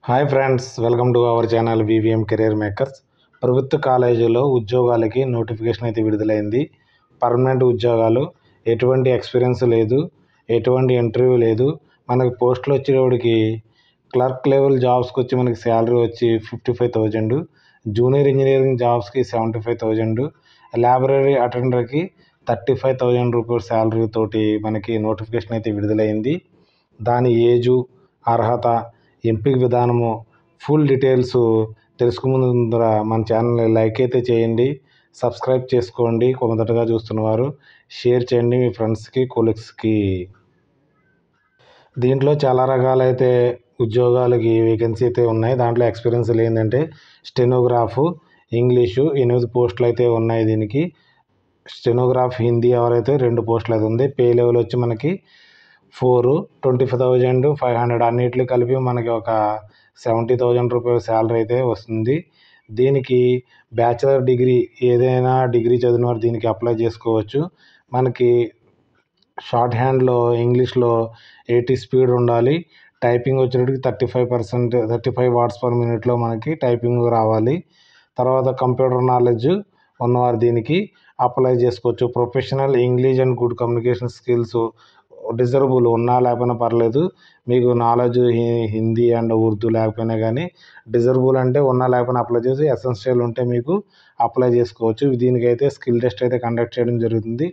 Hi friends, welcome to our channel VVM career makers. ప్రభుత్వ కాలేజీలో ఉద్యోగాలకి నోటిఫికేషన్ అయితే విడుదలైంది. పర్మనెంట్ ఉద్యోగాలు, ఎటువంటి ఎక్స్పీరియన్స్ లేదు, ఎటువంటి ఇంటర్వ్యూ లేదు. మనకు పోస్టులు వచ్చేవాడికి క్లర్క్ లెవెల్ జాబ్స్కి వచ్చి మనకి శాలరీ వచ్చి 55,000, జూనియర్ ఇంజనీరింగ్ జాబ్స్కి 75,000, లైబ్రరీ అటెండర్కి 35,000 రూపీస్ శాలరీ తోటి మనకి నోటిఫికేషన్ అయితే విడుదలైంది. దాని ఏజు, అర్హత, ఎంపిక విధానము, ఫుల్ డీటెయిల్స్ తెలుసుకునే ముందర మన ఛానల్ని లైక్ అయితే చేయండి, సబ్స్క్రైబ్ చేసుకోండి. మొదటగా చూస్తున్నవారు షేర్ చేయండి మీ ఫ్రెండ్స్కి, కొలీగ్స్కి. దీంట్లో చాలా రకాలైతే ఉద్యోగాలకి వేకెన్సీ అయితే ఉన్నాయి. దాంట్లో ఎక్స్పీరియన్స్ ఏంటంటే స్టెనోగ్రాఫ్, ఇంగ్లీషు 8 పోస్టులు అయితే ఉన్నాయి. దీనికి స్టెనోగ్రాఫ్ హిందీ ఎవరైతే 2 పోస్టులు అయితే ఉంది. పే లెవెల్ వచ్చి మనకి 25,500, అన్నిటిని కలిపి మనకి ఒక 70,000 రూపీస్ శాలరీ అయితే వస్తుంది. దీనికి బ్యాచిలర్ డిగ్రీ, ఏదైనా డిగ్రీ చదివిన వారు దీనికి అప్లై చేసుకోవచ్చు. మనకి షార్ట్ హ్యాండ్లో ఇంగ్లీష్లో 80 స్పీడ్ ఉండాలి. టైపింగ్ వచ్చేటికి 35 వర్డ్స్ పర్ మినిట్లో మనకి టైపింగ్ రావాలి. తర్వాత కంప్యూటర్ నాలెడ్జ్ ఉన్నవారు దీనికి అప్లై చేసుకోవచ్చు. Professional English and good communication skills desirable ఉన్నా లేకపోయినా పర్లేదు. మీకు నాలెడ్జ్ హిందీ అండ్ ఉర్దూ లేకపోయినా కానీ డిజరబుల్ అంటే ఉన్నా లేకపోయినా అప్లై చేసి, ఎసెన్షియల్ ఉంటే మీకు అప్లై చేసుకోవచ్చు. దీనికైతే స్కిల్ టెస్ట్ అయితే కండక్ట్ చేయడం జరుగుతుంది.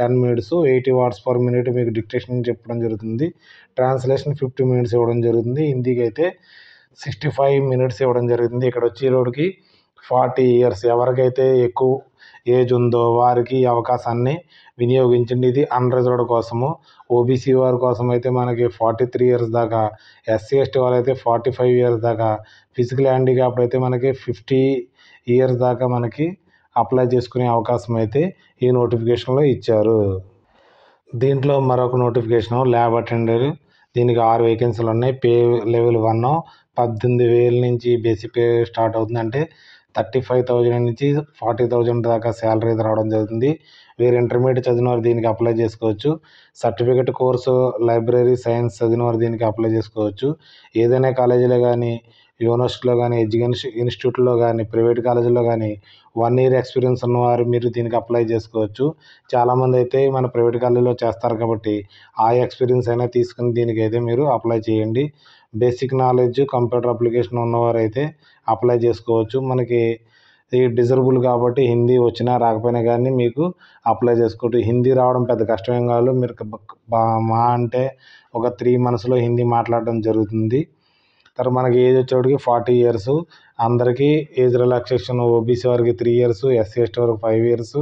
10 మినిట్స్ 80 వర్డ్స్ పర్ మినిట్ మీకు డిక్టేషన్ చెప్పడం జరుగుతుంది. ట్రాన్స్లేషన్ 50 మినిట్స్ ఇవ్వడం జరుగుతుంది. హిందీకి అయితే 65 మినిట్స్ ఇవ్వడం జరుగుతుంది. ఇక్కడ వచ్చేటోడికి 40 ఇయర్స్ ఎవరికైతే ఎక్కువ ఏజ్ ఉందో వారికి ఈ అవకాశాన్ని వినియోగించండి. ఇది అన్రిజర్వ్డ్ కోసము. ఓబీసీ వారి కోసం అయితే మనకి 43 ఇయర్స్ దాకా, ఎస్సీ ఎస్టీ వాళ్ళైతే 45 ఇయర్స్ దాకా, ఫిజికల్ హ్యాండిక్యాప్డ్ అయితే మనకి 50 ఇయర్స్ దాకా మనకి అప్లై చేసుకునే అవకాశం అయితే ఈ నోటిఫికేషన్లో ఇచ్చారు. దీంట్లో మరొక నోటిఫికేషన్ ల్యాబ్ అటెండర్. దీనికి 6 వేకెన్సీలు ఉన్నాయి. పే లెవెల్ 1 18,000 నుంచి బేసిక్ పే స్టార్ట్ అవుతుంది. అంటే 35,000 నుంచి 40,000 దాకా శాలరీ అయితే రావడం జరుగుతుంది. వీరు ఇంటర్మీడియట్ చదివిన వారు దీనికి అప్లై చేసుకోవచ్చు. సర్టిఫికేట్ కోర్సు లైబ్రరీ సైన్స్ చదివిన వారు దీనికి అప్లై చేసుకోవచ్చు. ఏదైనా కాలేజీలో కానీ, యూనివర్సిటీలో కానీ, ఎడ్యుకేషన్ ఇన్స్టిట్యూట్లో కానీ, ప్రైవేట్ కాలేజీలో కానీ 1 ఇయర్ ఎక్స్పీరియన్స్ ఉన్నవారు మీరు దీనికి అప్లై చేసుకోవచ్చు. చాలామంది అయితే మన ప్రైవేట్ కాలేజీలో చేస్తారు కాబట్టి ఆ ఎక్స్పీరియన్స్ అయినా తీసుకుని దీనికైతే మీరు అప్లై చేయండి. బేసిక్ నాలెడ్జ్ కంప్యూటర్ అప్లికేషన్ ఉన్నవారైతే అప్లై చేసుకోవచ్చు. మనకి ఈ డిజరబుల్ కాబట్టి హిందీ వచ్చినా రాకపోయినా కానీ మీకు అప్లై చేసుకోవచ్చు. హిందీ రావడం పెద్ద కష్టమేం కాదు. మీరు మా అంటే ఒక 3 మంత్స్లో హిందీ మాట్లాడడం జరుగుతుంది. తర్వాత మనకి ఏజ్ వచ్చేటికి 40 ఇయర్స్. అందరికీ ఏజ్ రిలాక్సేషన్ ఓబీసీ వారికి 3 ఇయర్స్, ఎస్సీ ఎస్టీ వారికి 5 ఇయర్స్.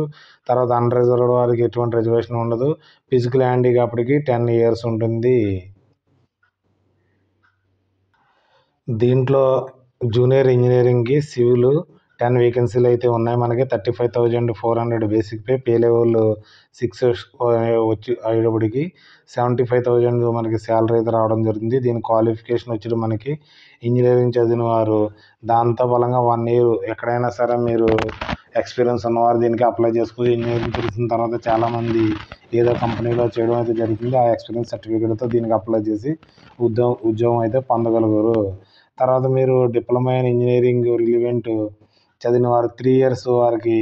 తర్వాత అన్రిజర్వ్డ్ వారికి ఎటువంటి రిజర్వేషన్ ఉండదు. ఫిజికల్ హ్యాండిక్యాప్డ్కి 10 ఇయర్స్ ఉంటుంది. దీంట్లో జూనియర్ ఇంజనీరింగ్కి సివిల్ 10 వేకెన్సీలు అయితే ఉన్నాయి. మనకి 35,400 బేసిక్ పే. పే లెవెల్ 6 వచ్చి అయ్యేటప్పటికి 75,000 మనకి శాలరీ అయితే రావడం జరుగుతుంది. దీని క్వాలిఫికేషన్ వచ్చి మనకి ఇంజనీరింగ్ చదివిన వారు, దాంతో బలంగా 1 ఇయర్ ఎక్కడైనా సరే మీరు ఎక్స్పీరియన్స్ ఉన్నవారు దీనికి అప్లై చేసుకోవచ్చు. ఇంజనీరింగ్ తెలిసిన తర్వాత చాలామంది ఏదో కంపెనీలో చేయడం అయితే జరుగుతుంది. ఆ ఎక్స్పీరియన్స్ సర్టిఫికేట్తో దీనికి అప్లై చేసి ఉద్యోగం అయితే పొందగలుగుతారు. తర్వాత మీరు డిప్లొమా ఇన్ ఇంజనీరింగ్ రిలివెంట్ చదివిన వారు 3 ఇయర్స్ వారికి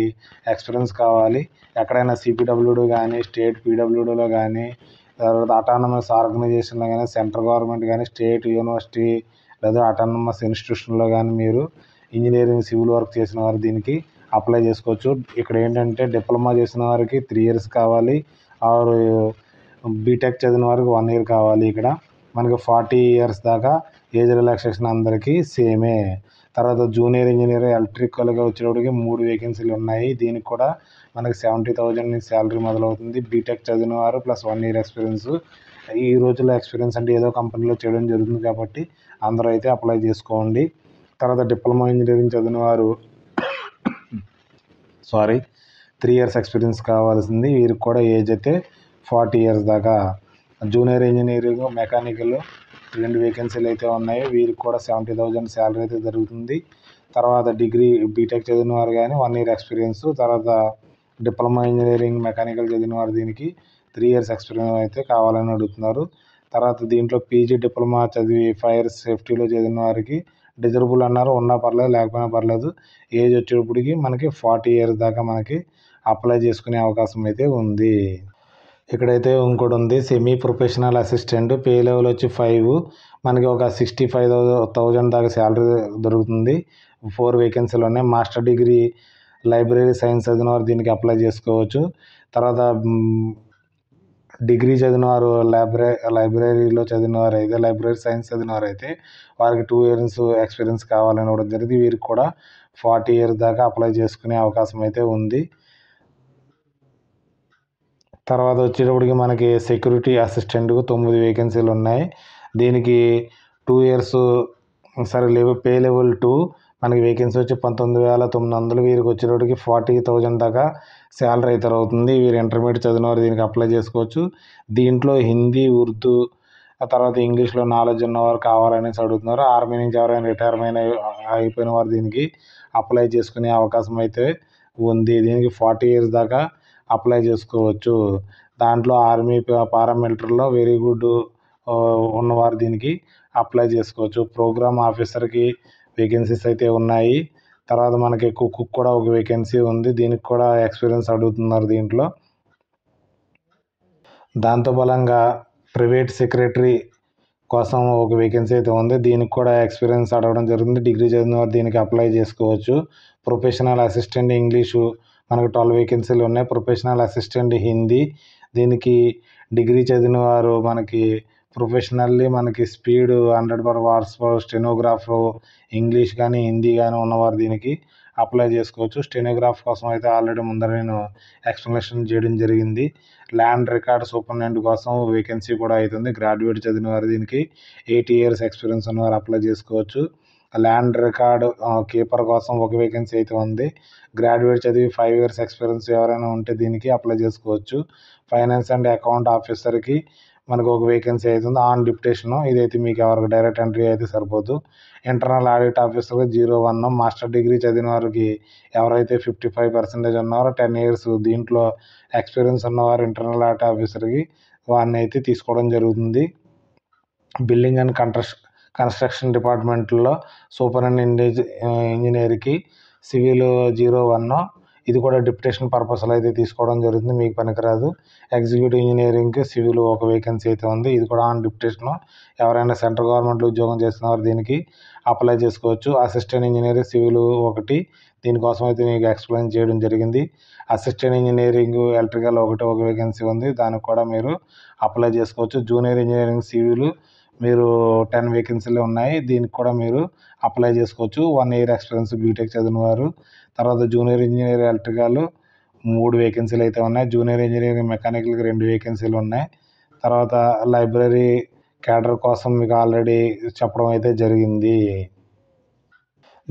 ఎక్స్పీరియన్స్ కావాలి. ఎక్కడైనా సిపిడబ్ల్యూడి కానీ, స్టేట్ పీడబ్ల్యూడీలో కానీ, తర్వాత అటానమస్ ఆర్గనైజేషన్లో కానీ, సెంట్రల్ గవర్నమెంట్ కానీ, స్టేట్ యూనివర్సిటీ లేదా అటానమస్ ఇన్స్టిట్యూషన్లో కానీ మీరు ఇంజనీరింగ్ సివిల్ వర్క్ చేసిన వారు దీనికి అప్లై చేసుకోవచ్చు. ఇక్కడ ఏంటంటే డిప్లొమా చేసిన వారికి 3 ఇయర్స్ కావాలి. ఆరు బీటెక్ చదివిన వారికి 1 ఇయర్ కావాలి. ఇక్కడ మనకి 40 ఇయర్స్ దాకా ఏజ్ రిలాక్సేషన్ అందరికీ సేమే. తర్వాత జూనియర్ ఇంజనీర్ ఎలక్ట్రికల్గా వచ్చేటప్పటికి 3 వేకెన్సీలు ఉన్నాయి. దీనికి కూడా మనకి 70,000 నుంచి శాలరీ మొదలవుతుంది. బీటెక్ చదివిన వారు ప్లస్ 1 ఇయర్ ఎక్స్పీరియన్స్. ఈ రోజుల్లో ఎక్స్పీరియన్స్ అంటే ఏదో కంపెనీలో చేయడం జరుగుతుంది కాబట్టి అందరూ అయితే అప్లై చేసుకోండి. తర్వాత డిప్లొమా ఇంజనీరింగ్ చదివిన వారు 3 ఇయర్స్ ఎక్స్పీరియన్స్ కావాల్సింది. వీరికి కూడా ఏజ్ అయితే 40 ఇయర్స్ దాకా. జూనియర్ ఇంజనీరింగ్ మెకానికల్ 2 వేకెన్సీలు అయితే ఉన్నాయి. వీరికి కూడా 70,000 శాలరీ అయితే జరుగుతుంది. తర్వాత డిగ్రీ బీటెక్ చదివిన వారు కానీ 1 ఇయర్ ఎక్స్పీరియన్స్. తర్వాత డిప్లొమా ఇంజనీరింగ్ మెకానికల్ చదివిన వారు దీనికి 3 ఇయర్స్ ఎక్స్పీరియన్స్ అయితే కావాలని అడుగుతున్నారు. తర్వాత దీంట్లో పీజీ డిప్లొమా చదివి ఫైర్ సేఫ్టీలో చదివిన వారికి డిజరబుల్ అన్నారు, ఉన్నా పర్లేదు లేకపోయినా పర్లేదు. ఏజ్ వచ్చేటప్పటికి మనకి 40 ఇయర్స్ దాకా మనకి అప్లై చేసుకునే అవకాశం అయితే ఉంది. ఇక్కడైతే ఇంకోటి ఉంది, semi professional assistant, pay level వచ్చి 5, మనకి ఒక 65,000 దాకా శాలరీ దొరుకుతుంది. 4 వేకెన్సీలు ఉన్నాయి. మాస్టర్ డిగ్రీ లైబ్రరీ సైన్స్ చదివిన వారు దీనికి అప్లై చేసుకోవచ్చు. తర్వాత డిగ్రీ చదివిన వారు లైబ్రరీలో చదివిన వారు అయితే, లైబ్రరీ సైన్స్ చదివిన వారు అయితే వారికి 2 ఇయర్స్ ఎక్స్పీరియన్స్ కావాలని కూడా జరిగింది. వీరికి కూడా 40 ఇయర్స్ దాకా అప్లై చేసుకునే అవకాశం అయితే ఉంది. తర్వాత వచ్చేటప్పటికి మనకి సెక్యూరిటీ అసిస్టెంట్కు 9 వేకెన్సీలు ఉన్నాయి. దీనికి 2 ఇయర్స్ పే లెవెల్ 2, మనకి వేకెన్సీ వచ్చి 19,900. వీరికి వచ్చేటప్పటికి 40,000 దాకా శాలరీ అయితే అవుతుంది. వీరు ఇంటర్మీడియట్ చదివిన వారు దీనికి అప్లై చేసుకోవచ్చు. దీంట్లో హిందీ, ఉర్దూ, ఆ తర్వాత ఇంగ్లీష్లో నాలెడ్జ్ ఉన్నవారు కావాలనేసి అడుగుతున్నారు. ఆర్మీ నుంచి ఎవరైనా రిటైర్మెంట్ అయిపోయిన వారు దీనికి అప్లై చేసుకునే అవకాశం అయితే ఉంది. దీనికి 40 ఇయర్స్ దాకా అప్లై చేసుకోవచ్చు. దాంట్లో ఆర్మీ, పారామిలిటరీలో వెరీ గుడ్ ఉన్నవారు దీనికి అప్లై చేసుకోవచ్చు. ప్రోగ్రామ్ ఆఫీసర్కి వేకెన్సీస్ అయితే ఉన్నాయి. తర్వాత మనకి కుక్ కూడా ఒక వేకెన్సీ ఉంది. దీనికి కూడా ఎక్స్పీరియన్స్ అడుగుతున్నారు దీంట్లో. దాంతో బలంగా ప్రైవేట్ సెక్రటరీ కోసం ఒక వేకెన్సీ అయితే ఉంది. దీనికి కూడా ఎక్స్పీరియన్స్ అడగడం జరుగుతుంది. డిగ్రీ చదివిన వారు దీనికి అప్లై చేసుకోవచ్చు. ప్రొఫెషనల్ అసిస్టెంట్ ఇంగ్లీషు మనకు 12 వేకెన్సీలు ఉన్నాయి. ప్రొఫెషనల్ అసిస్టెంట్ హిందీ, దీనికి డిగ్రీ చదివిన వారు మనకి ప్రొఫెషనల్లీ మనకి స్పీడ్ 100 వర్డ్స్ స్టెనోగ్రాఫర్ ఇంగ్లీష్ కానీ హిందీ కానీ ఉన్నవారు దీనికి అప్లై చేసుకోవచ్చు. స్టెనోగ్రాఫ్ కోసం అయితే ఆల్రెడీ ముందర నేను ఎక్స్ప్లెనేషన్ చేయడం జరిగింది. ల్యాండ్ రికార్డ్ సూపరింటెండెంట్ కోసం వేకెన్సీ కూడా అవుతుంది. గ్రాడ్యుయేట్ చదివిన వారు దీనికి 8 ఇయర్స్ ఎక్స్పీరియన్స్ ఉన్నవారు అప్లై చేసుకోవచ్చు. ల్యాండ్ రికార్డ్ కీపర్ కోసం ఒక వేకెన్సీ అయితే ఉంది. గ్రాడ్యుయేట్ చదివి 5 ఇయర్స్ ఎక్స్పీరియన్స్ ఎవరైనా ఉంటే దీనికి అప్లై చేసుకోవచ్చు. ఫైనాన్స్ అండ్ అకౌంట్ ఆఫీసర్కి మనకు ఒక వేకెన్సీ అవుతుంది ఆన్ డిప్యుటేషన్. ఇదైతే మీకు ఎవరికి డైరెక్ట్ ఎంట్రీ అయితే సరిపోదు. ఇంటర్నల్ ఆడిట్ ఆఫీసర్కి 01. మాస్టర్ డిగ్రీ చదివిన వారికి ఎవరైతే 55% ఉన్నారో 10 ఇయర్స్ దీంట్లో ఎక్స్పీరియన్స్ ఉన్నవారు ఇంటర్నల్ ఆడిట్ ఆఫీసర్కి వారిని అయితే తీసుకోవడం జరుగుతుంది. బిల్డింగ్ అండ్ కన్స్ట్రక్షన్ డిపార్ట్మెంట్లో సూపరింటెండెంట్ ఇంజనీర్కి సివిల్ 01. ఇది కూడా డిప్యుటేషన్ పర్పస్లో అయితే తీసుకోవడం జరుగుతుంది, మీకు పనికిరాదు. ఎగ్జిక్యూటివ్ ఇంజనీరింగ్కి సివిల్ ఒక వేకెన్సీ అయితే ఉంది. ఇది కూడా ఆన్ డిప్యుటేషన్. ఎవరైనా సెంట్రల్ గవర్నమెంట్లో ఉద్యోగం చేస్తున్నవారు దీనికి అప్లై చేసుకోవచ్చు. అసిస్టెంట్ ఇంజనీర్ సివిల్ 1, దీనికోసం అయితే మీకు ఎక్స్ప్లెయిన్ చేయడం జరిగింది. అసిస్టెంట్ ఇంజనీరింగ్ ఎలక్ట్రికల్ ఒక వేకెన్సీ ఉంది, దానికి కూడా మీరు అప్లై చేసుకోవచ్చు. జూనియర్ ఇంజనీరింగ్ సివిల్ మీరు 10 వేకెన్సీలు ఉన్నాయి, దీనికి కూడా మీరు అప్లై చేసుకోవచ్చు. 1 ఇయర్ ఎక్స్పీరియన్స్ బీటెక్ చదివిన వారు. తర్వాత జూనియర్ ఇంజనీర్ ఎలక్ట్రికల్ 3 వేకెన్సీలు అయితే ఉన్నాయి. జూనియర్ ఇంజనీరింగ్ మెకానికల్కి 2 వేకెన్సీలు ఉన్నాయి. తర్వాత లైబ్రరీ క్యాడర్ కోసం మీకు ఆల్రెడీ చెప్పడం అయితే జరిగింది.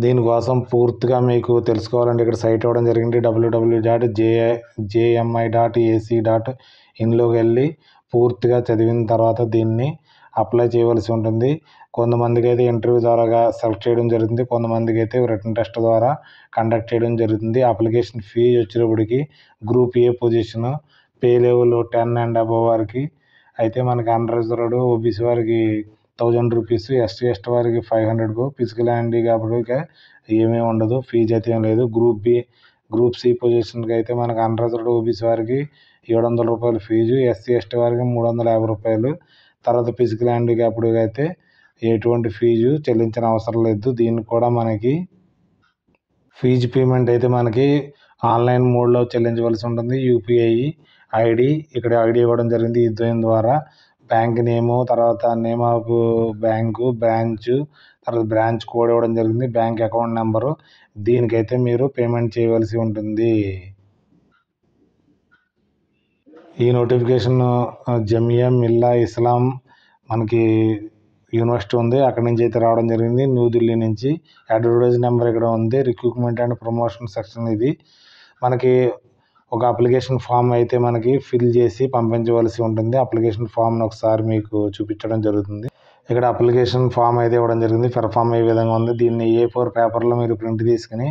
దీనికోసం పూర్తిగా మీకు తెలుసుకోవాలంటే ఇక్కడ సైట్ ఇవ్వడం జరిగింది, www.jmi.ac.inలోకి వెళ్ళి పూర్తిగా చదివిన తర్వాత దీన్ని అప్లై చేయవలసి ఉంటుంది. కొంతమందికి అయితే ఇంటర్వ్యూ ద్వారా సెలెక్ట్ చేయడం జరుగుతుంది, కొంతమందికి అయితే రిటన్ టెస్ట్ ద్వారా కండక్ట్ చేయడం జరుగుతుంది. అప్లికేషన్ ఫీజు వచ్చేటప్పటికి group A position pay level 10 and above వారికి అయితే మనకి అన్రిజర్వ్డ్ ఓబీసీ వారికి 1000 రూపీస్, ఎస్టీ వారికి 500, ఫిజికల్ హ్యాండిక్యాప్డ్కి ఏమీ ఉండదు, ఫీజు అయితే ఏం లేదు. గ్రూప్ సి పొజిషన్కి అయితే మనకు అన్రిజర్వ్డ్ ఓబీసీ వారికి 700 రూపాయలు ఫీజు, ఎస్టీ వారికి 350 రూపాయలు. తర్వాత ఫిజికల్ హ్యాండిక్యాప్డ్కి అయితే ఎటువంటి ఫీజు చెల్లించిన అవసరం లేదు. దీనికి కూడా మనకి ఫీజు పేమెంట్ అయితే మనకి ఆన్లైన్ మోడ్లో చెల్లించవలసి ఉంటుంది. యూపీఐ ఐడి ఇక్కడ ఐడి ఇవ్వడం జరిగింది. దీని ద్వారా బ్యాంక్ నేము, తర్వాత నేమ్ ఆఫ్ బ్యాంకు, బ్రాంచ్, తర్వాత బ్రాంచ్ కోడ్ ఇవ్వడం జరిగింది, బ్యాంక్ అకౌంట్ నెంబరు. దీనికైతే మీరు పేమెంట్ చేయవలసి ఉంటుంది. ఈ నోటిఫికేషన్ జమియా మిల్లా ఇస్లాం మనకి యూనివర్సిటీ ఉంది, అక్కడి నుంచి అయితే రావడం జరిగింది, న్యూఢిల్లీ నుంచి. అడ్వర్టైజ్ నెంబర్ ఇక్కడ ఉంది. రిక్రూట్మెంట్ అండ్ ప్రమోషన్ సెక్షన్ ఇది. మనకి ఒక అప్లికేషన్ ఫామ్ అయితే మనకి ఫిల్ చేసి పంపించవలసి ఉంటుంది. అప్లికేషన్ ఫామ్ని ఒకసారి మీకు చూపించడం జరుగుతుంది. ఇక్కడ అప్లికేషన్ ఫామ్ అయితే ఇవ్వడం జరిగింది. ఫామ్ ఏ విధంగా ఉంది, దీన్ని A4 పేపర్లో మీరు ప్రింట్ తీసుకుని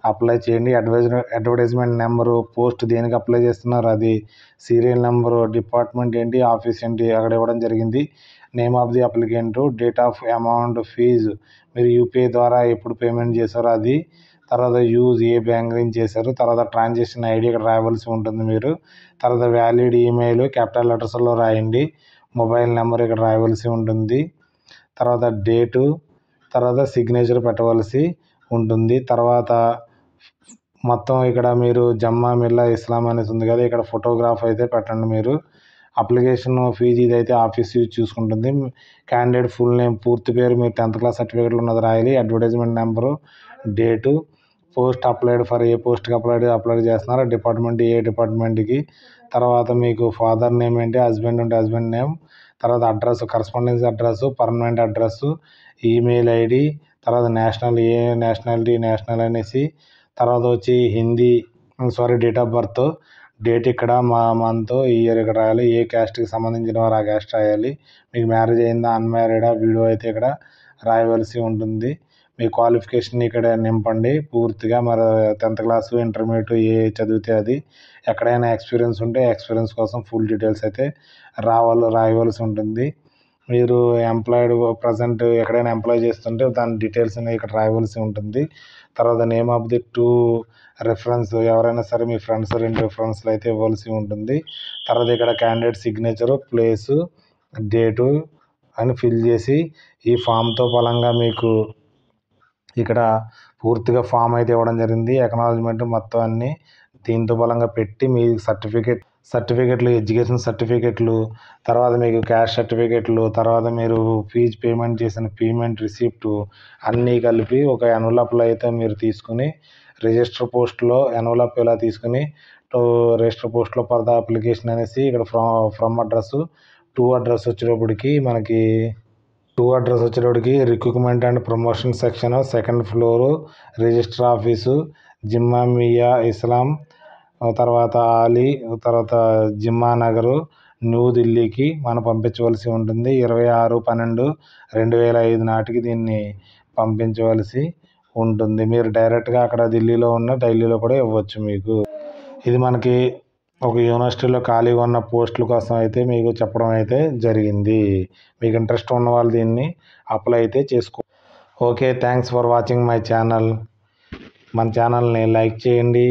అప్లై చేయండి. అడ్వర్టైజ్మెంట్ నెంబరు, పోస్ట్ దేనికి అప్లై చేస్తున్నారు అది, సీరియల్ నెంబరు, డిపార్ట్మెంట్ ఏంటి, ఆఫీస్ ఏంటి అక్కడ ఇవ్వడం జరిగింది. Name of the applicant, date of amount, fee, మీరు యూపీఐ ద్వారా ఎప్పుడు పేమెంట్ చేశారో అది, తర్వాత యూజ్ ఏ బ్యాంక్ నుంచి చేశారు, తర్వాత ట్రాన్సాక్షన్ ఐడి ఇక్కడ రాయవలసి ఉంటుంది మీరు, తర్వాత వ్యాలిడ్ ఈమెయిల్ క్యాపిటల్ లెటర్స్లో రాయండి, మొబైల్ నెంబర్ ఇక్కడ రాయవలసి ఉంటుంది, తర్వాత డేటు, తర్వాత సిగ్నేచర్ పెట్టవలసి ఉంటుంది. తర్వాత మొత్తం ఇక్కడ మీరు జమ్మా మిల్లా ఇస్లాం అనేసి ఉంది కదా, ఇక్కడ ఫోటోగ్రాఫ్ అయితే పెట్టండి మీరు. అప్లికేషన్ ఫీజు ఇదైతే ఆఫీస్ యూజ్ చూసుకుంటుంది. క్యాండిడేట్ ఫుల్ నేమ్, పూర్తి పేరు, మీరు 10th క్లాస్ సర్టిఫికేట్లో ఉన్నది రాయాలి, advertisement number, date, post applied for a పోస్ట్కి అప్లై చేస్తున్నారు, డిపార్ట్మెంట్ ఏ డిపార్ట్మెంట్కి, తర్వాత మీకు ఫాదర్ నేమ్ ఏంటి, హస్బెండ్ ఉంటే హస్బెండ్ నేమ్, తర్వాత address, correspondence address, permanent address, email ID, తర్వాత ఏ నేషనాలిటీ నేషనల్ అనేసి, తర్వాత వచ్చి డేట్ ఆఫ్ బర్త్, డేట్ ఇక్కడ మంత్ ఇయర్ ఇక్కడ రాయాలి, ఏ క్యాస్ట్కి సంబంధించిన వారు ఆ క్యాస్ట్ రాయాలి, మీకు మ్యారేజ్ అయిందా అన్మ్యారీడా వీడియో అయితే ఇక్కడ రాయవలసి ఉంటుంది. మీ క్వాలిఫికేషన్ ఇక్కడ నింపండి పూర్తిగా, మరి 10th క్లాసు ఇంటర్మీడియట్ ఏ చదివితే అది, ఎక్కడైనా ఎక్స్పీరియన్స్ ఉంటే ఎక్స్పీరియన్స్ కోసం ఫుల్ డీటెయిల్స్ అయితే రాయవలసి ఉంటుంది. మీరు ఎంప్లాయిడ్ ప్రజెంట్ ఎక్కడైనా ఎంప్లాయ్ చేస్తుంటే దాని డీటెయిల్స్ అనేవి ఇక్కడ రాయవలసి ఉంటుంది. తర్వాత నేమ్ ఆఫ్ ది 2 రెఫరెన్స్, ఎవరైనా సరే మీ ఫ్రెండ్స్ 2 రెఫరెన్స్లు అయితే ఇవ్వాల్సి ఉంటుంది. తర్వాత ఇక్కడ క్యాండిడేట్ సిగ్నేచరు, ప్లేసు, డేటు అని ఫిల్ చేసి ఈ ఫామ్తో బలంగా మీకు ఇక్కడ పూర్తిగా ఫామ్ అయితే ఇవ్వడం జరిగింది. ఎక్నాలజ్మెంట్ మొత్తం అన్నీ దీంతో బలంగా పెట్టి మీ సర్టిఫికెట్లు, ఎడ్యుకేషన్ సర్టిఫికెట్లు, తర్వాత మీకు క్యాష్ సర్టిఫికెట్లు, తర్వాత మీరు ఫీజు పేమెంట్ చేసిన పేమెంట్ రిసిప్టు అన్నీ కలిపి ఒక ఎన్వలప్లో అయితే మీరు తీసుకుని రిజిస్టర్ పోస్ట్లో ఎన్వలప్ ఇలా తీసుకుని రిజిస్టర్ పోస్ట్లో ఫర్ ద అప్లికేషన్ అనేసి ఇక్కడ ఫ్రమ్ అడ్రస్ అడ్రస్ వచ్చేటప్పటికి recruitment and promotion section, 2nd floor, register office, జిమ్మా మియా ఇస్లాం, తర్వాత ఆలీ, తర్వాత జిమ్మా నగరు, న్యూఢిల్లీకి మనం పంపించవలసి ఉంటుంది. 26/12/2005 నాటికి దీన్ని పంపించవలసి ఉంటుంది. మీరు డైరెక్ట్గా అక్కడ ఢిల్లీలో కూడా ఇవ్వచ్చు మీకు. ఇది మనకి ఒక యూనివర్సిటీలో ఖాళీగా ఉన్న పోస్టుల కోసం అయితే మీకు చెప్పడం అయితే జరిగింది. మీకు ఇంట్రెస్ట్ ఉన్న వాళ్ళు దీన్ని అప్లై అయితే చేసుకో. Okay, thanks for watching my channel. మన ఛానల్ని లైక్ చేయండి,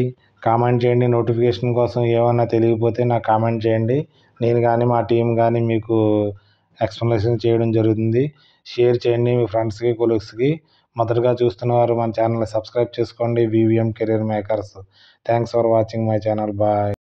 కామెంట్ చేయండి. నోటిఫికేషన్ కోసం ఏమన్నా తెలియకపోతే నాకు కామెంట్ చేయండి. నేను కానీ మా టీం కానీ మీకు ఎక్స్ప్లెనేషన్ చేయడం జరుగుతుంది. షేర్ చేయండి మీ ఫ్రెండ్స్కి, కొలీగ్స్కి. మొదటగా చూస్తున్నవారు మన ఛానల్ని సబ్స్క్రైబ్ చేసుకోండి. VVM career makers. Thanks for watching my channel. Bye.